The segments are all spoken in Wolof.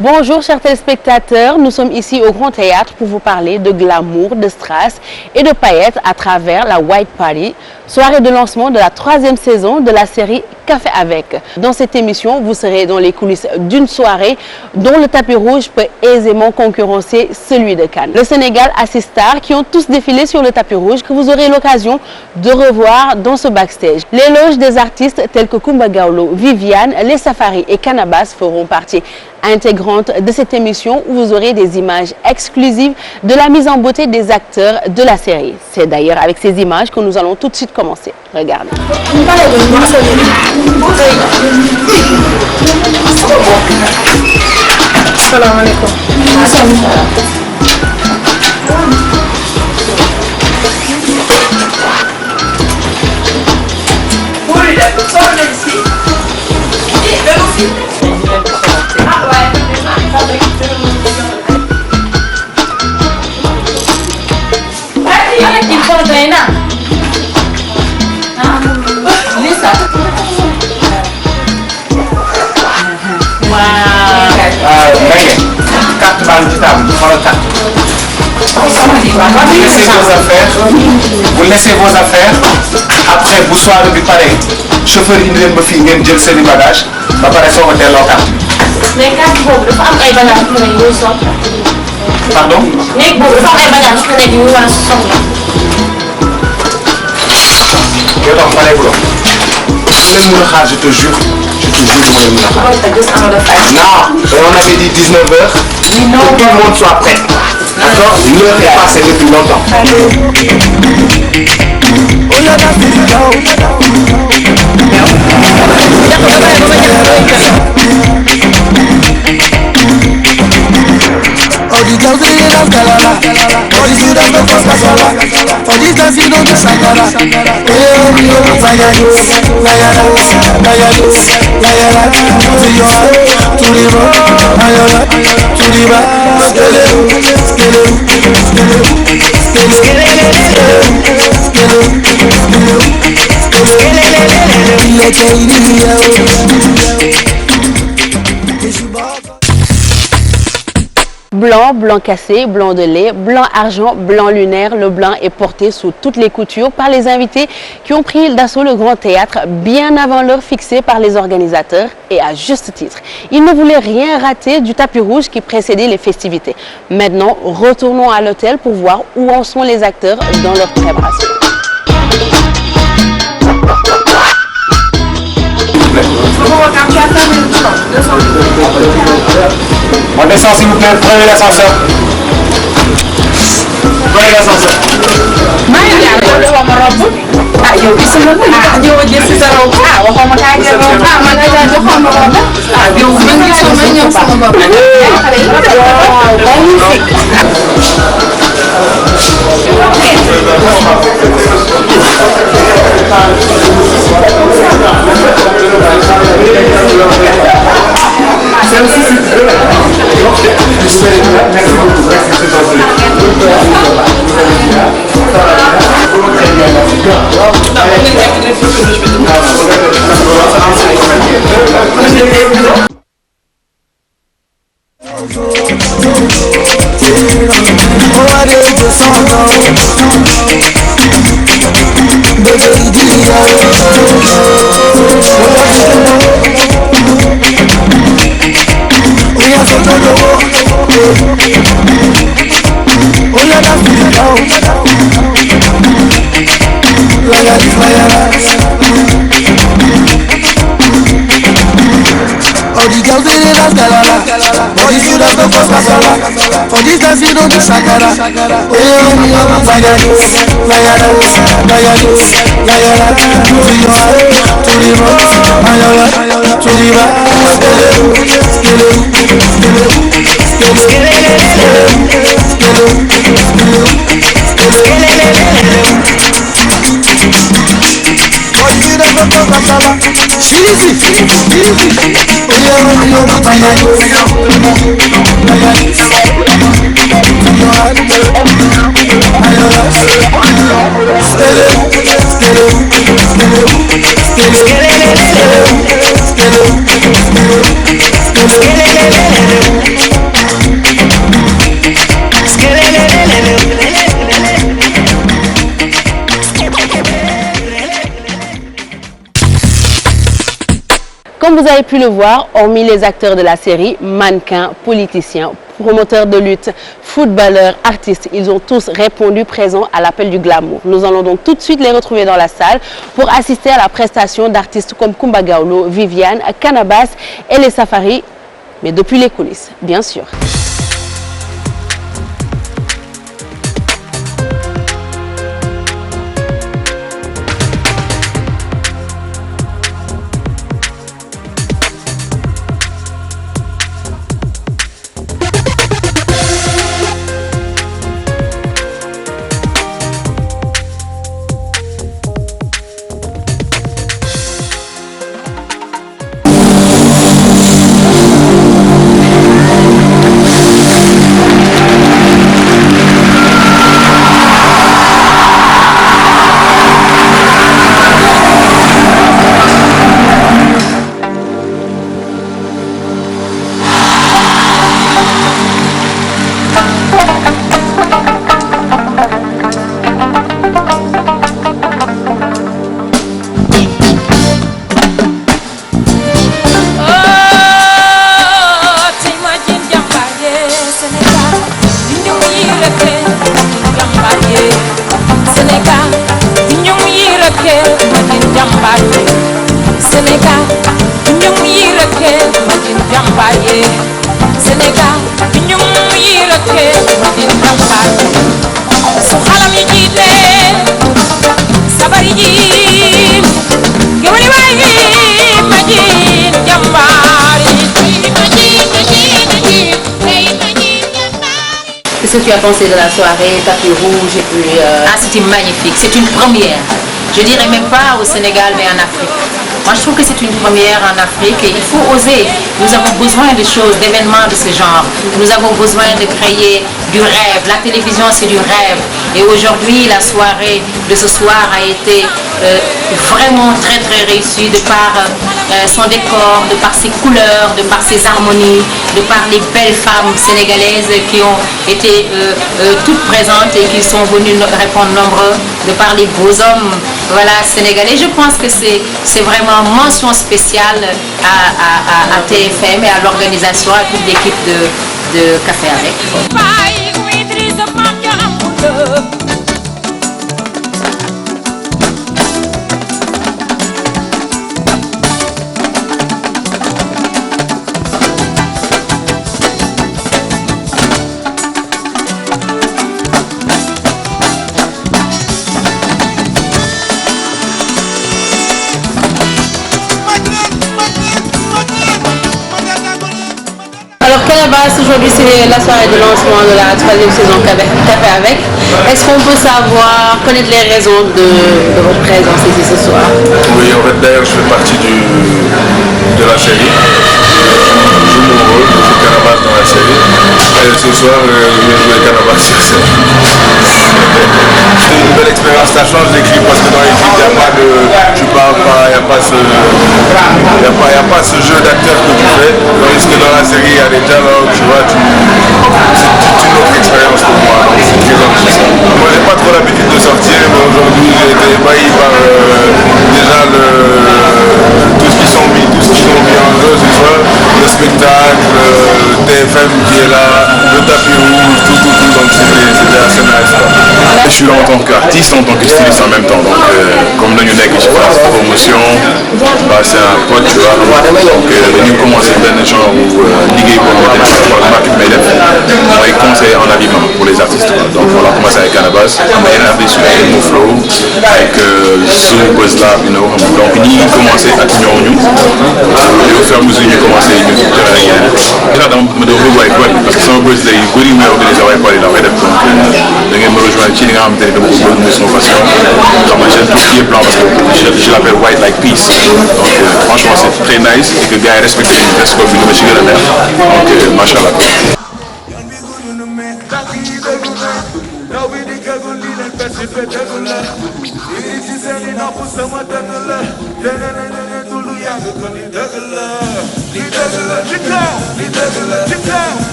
Bonjour chers téléspectateurs, nous sommes ici au Grand Théâtre pour vous parler de glamour, de strass et de paillettes à travers la White Party, soirée de lancement de la 3e saison de la série Café avec. Dans cette émission, vous serez dans les coulisses d'une soirée dont le tapis rouge peut aisément concurrencer celui de Cannes. Le Sénégal a 6 stars qui ont tous défilé sur le tapis rouge que vous aurez l'occasion de revoir dans ce backstage. Les loges des artistes tels que Coumba Gawlo, Viviane, Les Safaris et Canabasse feront partie intégrante de cette émission où vous aurez des images exclusives de la mise en beauté des acteurs de la série. C'est d'ailleurs avec ces images que nous allons tout de suite commencer. Regardez. Salam alaikum. Vous laissez vos affaires après bu soirée bi pare chauffeur indi leen ba fii ngeen jël seen i bagage ba pare soo ko delloo carte. mais carte boobu dafa am ay bagages yu nekk yu soxla. Pardon. néeg boobu dafa am ay bagages yu nekk yu war a soxla. yow tam pare bu doon. su leen mën a xaar je te jure du ma leen mën a xaar. non on avait dit 19h. non que tout le monde soit prêt. D'accord, l'heure est passée depuis longtemps. All the girls they love Galala, all the students don't pass Kasala, all the dancing don't do Shakara. To your heart, to the road, to the back, Blanc, blanc cassé, blanc de lait, blanc argent, blanc lunaire. Le blanc est porté sous toutes les coutures par les invités qui ont pris d'assaut le Grand Théâtre bien avant l'heure fixée par les organisateurs et à juste titre. Ils ne voulaient rien rater du tapis rouge qui précédait les festivités. Maintenant, retournons à l'hôtel pour voir où en sont les acteurs dans leur préparation. On descend s'il vous plaît, prenez l'ascenseur. Prenez l'ascenseur. All the girls they love Galala, all the students don't pass Kasala, all the dancing don't do Shakara. To your heart, to the road, to the back. avez pu le voir, hormis les acteurs de la série, mannequins, politiciens, promoteurs de lutte, footballeurs, artistes, ils ont tous répondu présents à l'appel du glamour. Nous allons donc tout de suite les retrouver dans la salle pour assister à la prestation d'artistes comme Coumba Gawlo, Viviane, Canabasse et les Safaris, mais depuis les coulisses, bien sûr. Qu'est-ce que tu as pensé de la soirée, tapis rouge et puis... Ah, c'était magnifique, c'est une première. Je dirais même pas au Sénégal, mais en Afrique. Moi, je trouve que c'est une première en Afrique et il faut oser. Nous avons besoin de choses, d'événements de ce genre. Nous avons besoin de créer du rêve. La télévision, c'est du rêve. Et aujourd'hui, la soirée de ce soir a été vraiment très très réussie de par son décor, de par ses couleurs, de par ses harmonies, de par les belles femmes sénégalaises qui ont été toutes présentes et qui sont venues répondre nombreux, de par les beaux hommes voilà, sénégalais. Je pense que c'est vraiment mention spéciale à TFM et à l'organisation, à toute l'équipe de Café Avec. Alors Canabasse, aujourd'hui c'est la soirée de lancement de la 3e saison Café Avec. Est-ce qu'on peut savoir, connaître les raisons de votre présence ici ce soir? Oui, en fait d'ailleurs je fais partie de la série. Je joue mon rôle, je joue Canabasse dans la série. Et ce soir, je vais jouer Canabasse sur scène. C'est une belle expérience, ça change d'équipe parce que dans l'équipe il n'y a pas de... Tu parles pas, il n'y a pas ce jeu d'acteur que tu fais. Tandis que dans la série il y a des dialogues, tu vois, c'est une autre expérience pour moi, donc c'est très enrichissant. Moi j'ai pas trop l'habitude de sortir, mais aujourd'hui j'ai été ébahi par déjà tout ce qu'ils ont mis en jeu ce soir, le spectacle, TFM qui est là, le tapis rouge, tout, donc c'était assez nice. Je suis là en tant qu'artiste, en tant que styliste en même temps, donc comme le Nunek qui fait la promotion, bah, c'est un pote, tu vois, donc nous commençons benn genre où liggéey boo xamante ne wala market may def mooy conseil en habillement pour les artistes quoi. Donc on a commencé avec Canabasse, am na yeneen artistes avec Moflo, avec Zoom, Buzz Lab, you know, donc ñi commencé ak ñooñu et au fur et à mesure ñu commencé ñu joxe yeneen déjà dama bëgg waay quoi parce que sama buzz day bëri may organiser waay quoi la koy def donc da ngeen me rejoindre ci li nga xamante ne dama ko bëgg muy sama passion xam nga j'aime tout ce qui est blanc parce que je l'appelle white like peace donc franchement c'est très nice et que gars yi respecté nañu dress code bi li ma ci gën a neex donc machallah.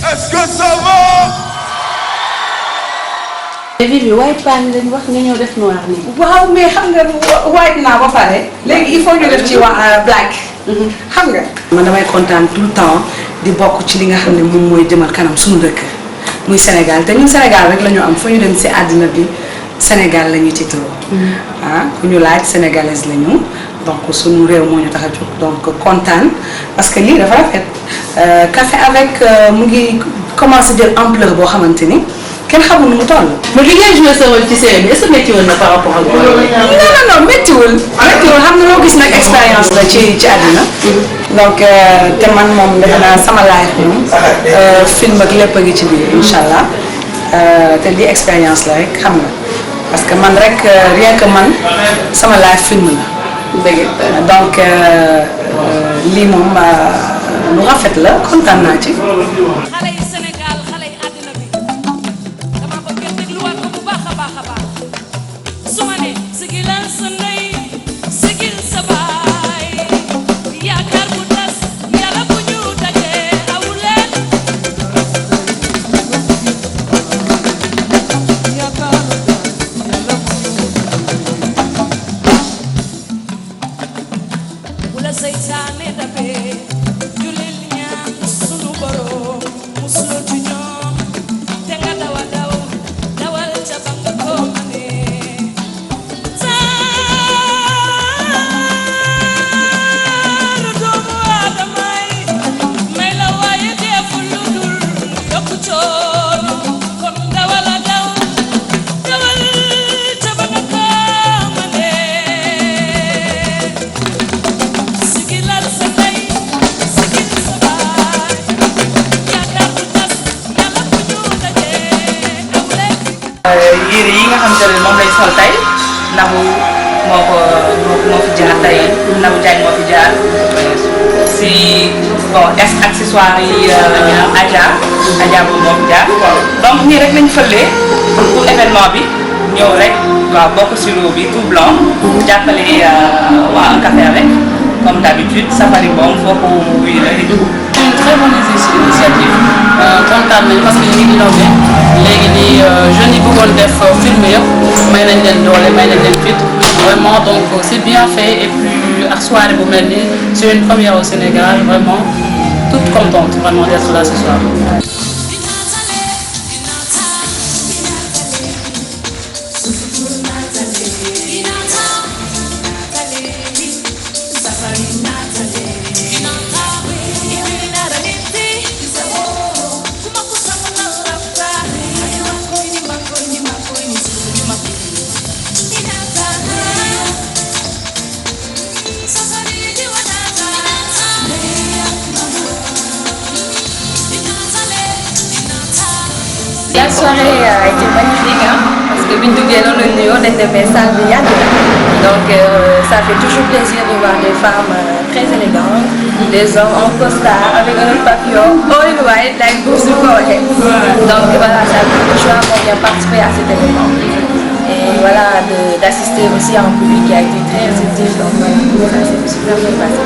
Est-ce que ça va? Vivi white pan lañ wax nga ñëw def noir nii. waaw mais xam nga white naa ba pare léegi il faut ñu def ci black. xam nga. man damay kontaan tout le temps di bokk ci li nga xam ne moom mooy jëmal kanam suñu dëkk muy Sénégal te ñun Sénégal rek la ñu am fu ñu dem si àddina bi Sénégal la ñuy tiitaroo. ku ñu laaj sénégalaise la ñu donc suñu réew moo ñu tax a jóg donc kontaan parce que lii dafa rafet café avec mu ngi commencé jël ampleur boo xamante ni. kenn xamul nu mu toll. mais li ngay joué sa rôle ci série bi est-ce que méttiwul na par rapport ak loolu. non méttiwul. méttiwul xam nga loo gis nag expérience la ci àddina. donc te man moom defe naa sama life moom film ak lépp a ngi ci biir incha allah te lii expérience la rek xam nga parce que man rek rien que man sama life film la. dëgg donc lii moom lu rafet la kontaan naa ci. yére yi nga xamante ne moom lay sol tey Nabou moo fi jaar tey Nabou Diagne moo fi jaar si bon accessoire yi Adja moo fi jaar donc nii rek lañu fëlee pour événement bi ñëw rek waaw bokk si lot bi tout blanc jàppale waa un café avec comme d'habitude Safari Bong foofu wuy la di dugg. C'est une très bonne initiative kontaan nañu parce que ñu ngi innové léegi nii jeunes yi bëggoon def film yëpp may nañ leen doole may nañ leen fit vraiment donc c'est bien fait et puis ak soirée bu mel nii c'est une première au Sénégal vraiment toute contente vraiment d'être là ce soir. La soirée a été magnifique parce que biñ duggee noonu la nuyoo dañ demee salle bi yàgg na donc ça fait toujours plaisir de voir des femmes très élégantes, des hommes en costard avec un papillon all in white like Bourse du ko waxee donc voilà ça a fait le choix pour bien participer à cet événement et voilà d'assister aussi à un public qui a été très réceptif donc ça s'est super bien passé.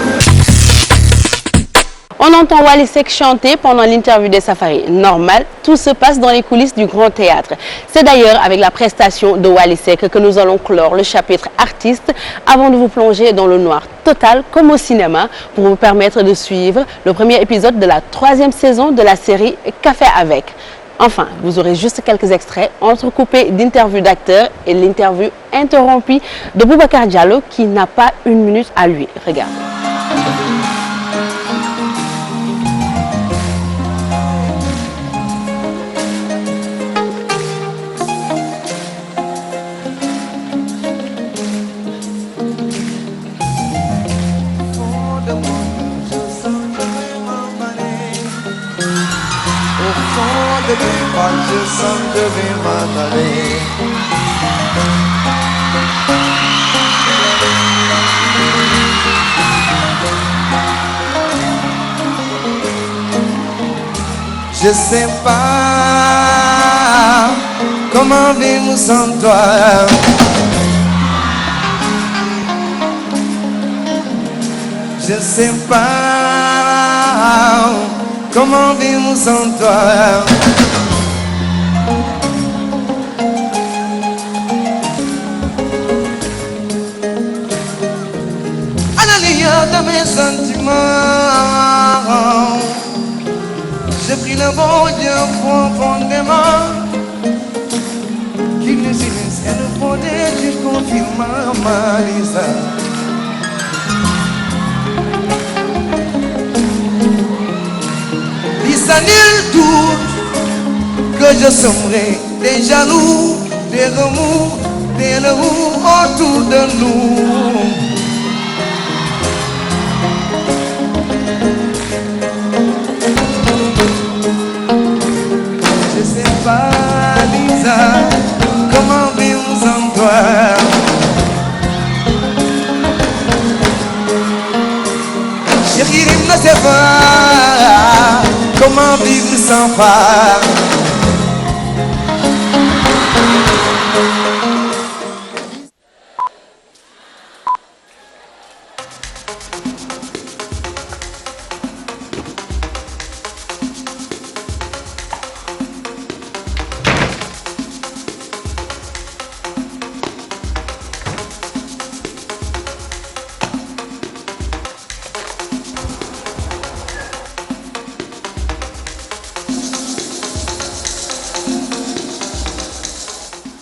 On entend Wally Seck chanter pendant l'interview des Safari. Normal, tout se passe dans les coulisses du Grand Théâtre. C'est d'ailleurs avec la prestation de Wally Seck que nous allons clore le chapitre artiste avant de vous plonger dans le noir total comme au cinéma pour vous permettre de suivre le premier épisode de la 3e saison de la série Café avec. Enfin, vous aurez juste quelques extraits entrecoupés d'interviews d'acteurs et l'interview interrompue de Boubacar Diallo qui n'a pas une minute à lui. Regarde. Je sens que je vais m'en aller. Je sais pas comment vivre sans toi. Je sais pas comment vivre sans toi. hauteur de mes sentiments. J'ai pris le bon Dieu profondément. Qu'il ne silence et le fondé, tu confirmes ma Lisa. Lisa, nul doute que je semerai des jaloux, des remous, des roues autour de nous. Je sais pas, Lisa, comment vivre sans toi. Chérie, il ne sait pas comment vivre sans femme.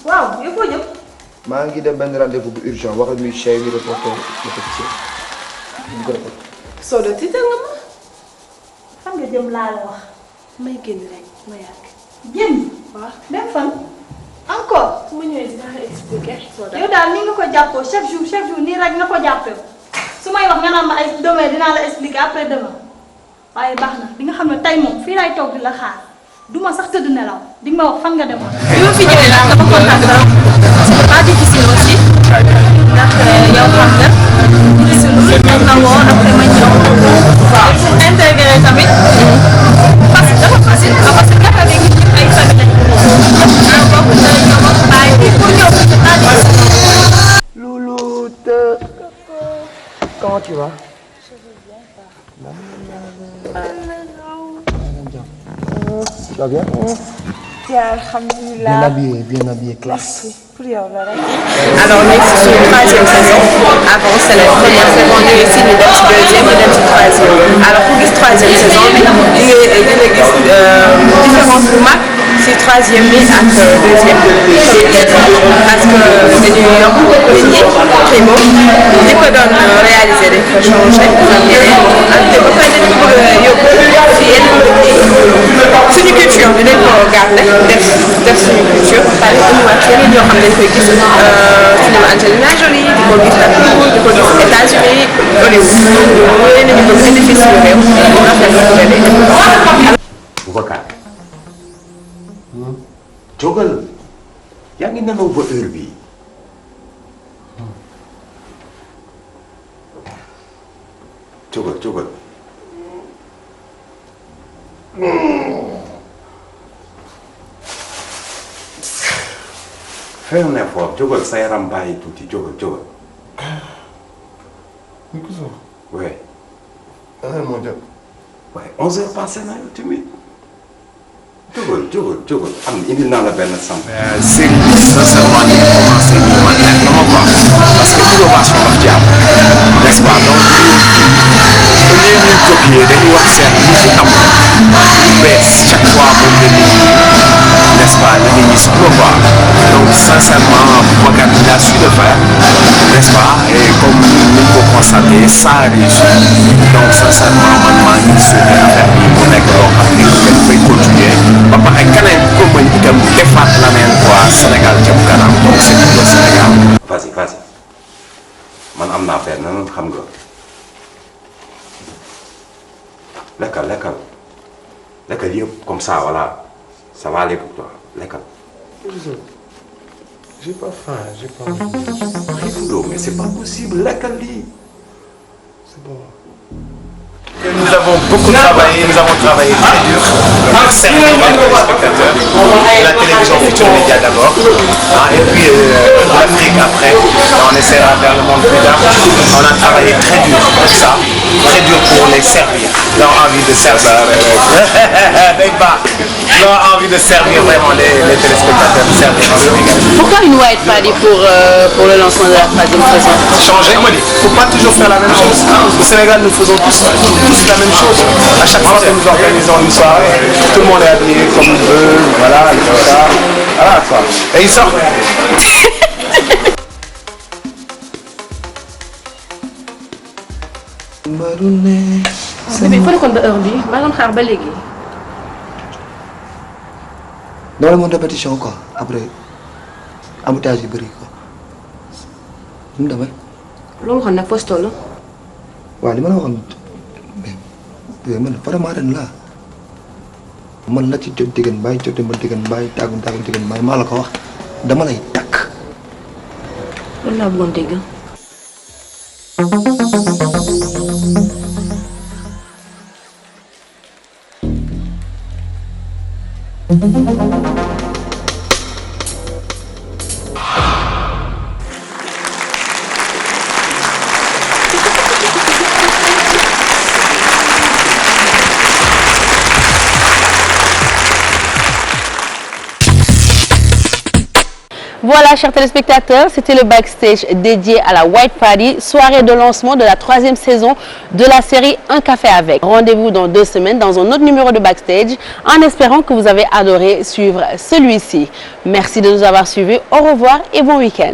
waaw yow foo jëm. maa ngi dem benn rendez-vous bu urgent wax ak muy chef bi reporter le petit soo doon tiital nga ma. fan nga jëm laa la wax. may génn rek ma yàgg. génn. waaw dem fan. encore. su ma ñëwee dinaa la expliquer. yow daal ni nga ko jàppoo chaque jour nii rek nga ko jàppee su may wax nga naan ma ay demain dinaa la expliquer après demain waaye baax na di nga xam ne tey moom fii laay toog di la xaar duma sax tëdd nelaw di nga ma wax fan nga demoon. bi ma fi ñëwee nag dama kontaan trop c'est pas difficile aussi ndax yow xam nga difficile aussi dañ ma woo après ma ñëw waaw pour intégrer tamit parce que dafa facile parce que dafa nekk ñëpp ay famille lañ ñoo bokk ndey ñoo bokk baay pour ñëw fi c'est pas difficile. Loulou, comment tu vas? Tu vas bien? Alhamdulillah. Bien habillé, classe. Pour yow la rek. Alors on est sur une troisième saison. Avant c'est la première saison ñu ngi si ñu dem ci deuxième ñu dem ci troisième. Alors ku gis troisième saison bi di nga gis différence bu mag si troisième bi ak deuxième bi. parce que dañuy yokk nit ñi primo ñi ko doon réaliser dañ ko changé ak te ba pare dañ ko bëgg a yóbbu si yenn suñu culture bi dañ ko garder def suñu culture ba pare indiwaat yeneen yoo xam ne dañ koy gis cinéma Angelina Jolie di ko gis Hollywood di ko gis États-Unis Hollywood yooyu nañu ko indi fii suñu réew mu rafet la ko defee. Boubacar jógal yaa ngi nelaw ba heure bii jógal fais un effort jógal sa yaram bàyyi tuuti jógal oui moo jot. waaye 11 heures passé na yow tamit jógal am indil naa la benn sam. C'est sincèrement ni commencé nii man nekk na ma quoi parce que innovation daf ci am n'est-ce pas donc au lieu ñuy copier dañuy wax seet li fi am lu bees chaque fois moom la nit ñi n'est-ce pas la nit ñi soxla quoi donc sincèrement Boubacar il a su le faire n'est-ce pas et comme ni ko constaté ça a réussi donc sincèrement man maa ngi souhaité affaire bi mu nekk loo xam ne dañ koy continuer ba pare keneen ko mën itam defaat la neen quoi Sénégal jëm kanam donc c'est tout le Sénégal. vas-y man am naa benn xam nga lekkal yëpp comme ça voilà ça va aller pour toi lekkal. J'ai pas faim, j'ai pas envie. Mais c'est pas possible lekkal lii. C'est bon. Nous avons beaucoup travaillé, nous avons travaillé très dur pour servir les spectateurs, la télévision Futurs Médias d'abord, et puis l'Afrique après, on essaiera vers le monde plus tard. On a travaillé très dur pour ça, très dur pour les servir. Ils ont envie de servir. Ils ont envie de servir vraiment les téléspectateurs, de servir en Sénégal. Pourquoi une white party pour le lancement de la troisième saison? Changer, il ne faut pas toujours faire la même chose. Au Sénégal, nous faisons tous la même chose. À chaque fois que nous organisons une soirée, tout le monde est habillé comme il veut, voilà, et tout ça. Voilà quoi. Et ils sortent. bébé foo nekkoon ba heure bi maa doon xaar ba léegi. dama demoon répétition quoi après embouteillage yu bëri quoi nu mu demee. loolu waxoon nag posto la. waaw li ma la waxoon mais man vraiment ren laa man la ci jot diggante mbaay jot ma diggante mbaay tàggu diggante mbaay maa la ko wax dama lay takk. loolu laa bëggoon dégg. Voilà, chers téléspectateurs, c'était le backstage dédié à la White Party, soirée de lancement de la 3e saison de la série Un café avec. Rendez-vous dans 2 semaines dans un autre numéro de backstage, en espérant que vous avez adoré suivre celui-ci. Merci de nous avoir suivis, au revoir et bon week-end.